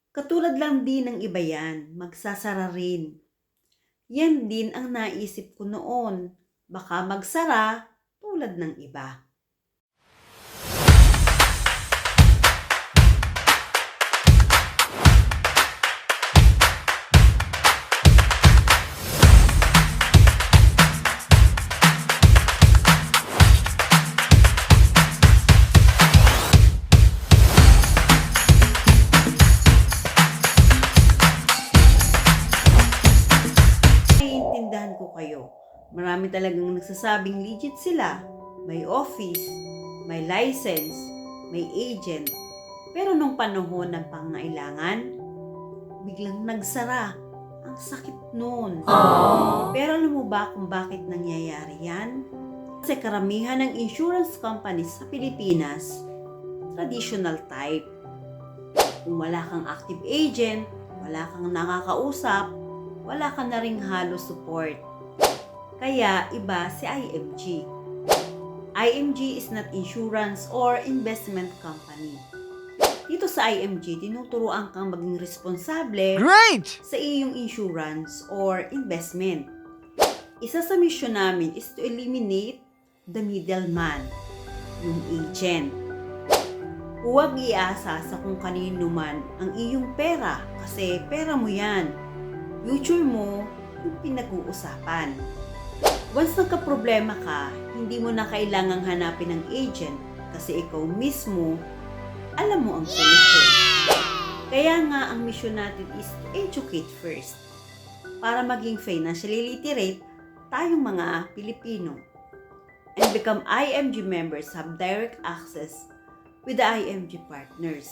Katulad lang din ng iba yan, magsasara rin. Yan din ang naisip ko noon. Baka magsara tulad ng iba. Naiintindihan ko kayo. Marami talagang nagsasabing legit sila. May office, may license, may agent. Pero nung panahon ng pangailangan, biglang nagsara. Ang sakit nun. Pero alam mo ba kung bakit nangyayari yan? Kasi karamihan ng insurance companies sa Pilipinas, traditional type. Kung wala kang active agent, wala kang nakakausap, wala ka na ring halos support. Kaya iba si IMG. IMG is not insurance or investment company. Dito sa IMG, tinuturuan kang maging responsable sa iyong insurance or investment. Isa sa mission namin is to eliminate the middleman, yung agent. Huwag iasa sa kung kanino man ang iyong pera kasi pera mo yan. Future mo yung pinag-uusapan. Once nagka-problema ka, hindi mo na kailangang hanapin ng agent kasi ikaw mismo alam mo ang solusyon. Kaya nga ang mission natin is to educate first para maging financially literate tayong mga Pilipino. And become IMG members have direct access with the IMG partners.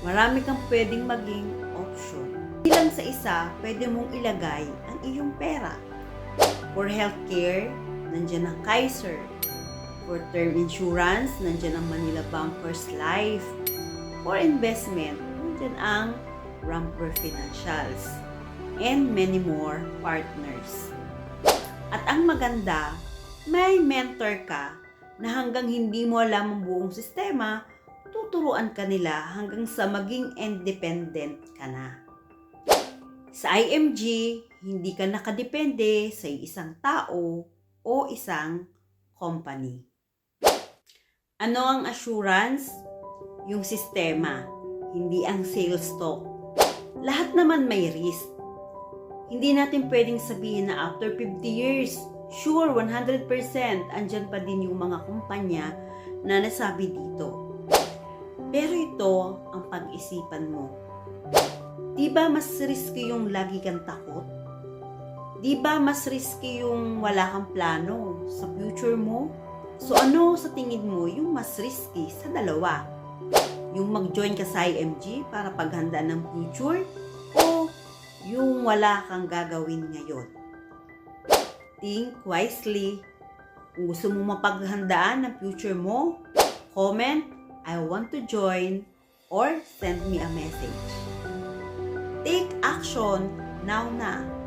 Marami kang pwedeng maging option. Bilang sa isa, pwede mong ilagay ang iyong pera. For healthcare, nandiyan ang Kaiser. For term insurance, nandiyan ang Manila Bumpers Life. For investment, nandiyan ang Ramper Financials. And many more partners. At ang maganda, may mentor ka na hanggang hindi mo alam ang buong sistema, tuturuan ka nila hanggang sa maging independent ka na. Sa IMG, hindi ka nakadepende sa isang tao o isang company. Ano ang assurance? Yung sistema, hindi ang sales talk. Lahat naman may risk. Hindi natin pwedeng sabihin na after 50 years, sure 100% andyan pa din yung mga kumpanya na nasabi dito. Pero ito ang pag-isipan mo. Diba mas risky yung lagi kang takot? Diba mas risky yung wala kang plano sa future mo? So ano sa tingin mo yung mas risky sa dalawa? Yung mag-join ka sa IMG para paghanda ng future? O yung wala kang gagawin ngayon? Think wisely. Kung gusto mo mapaghandaan ng future mo, comment, I want to join, or send me a message. Take action now na.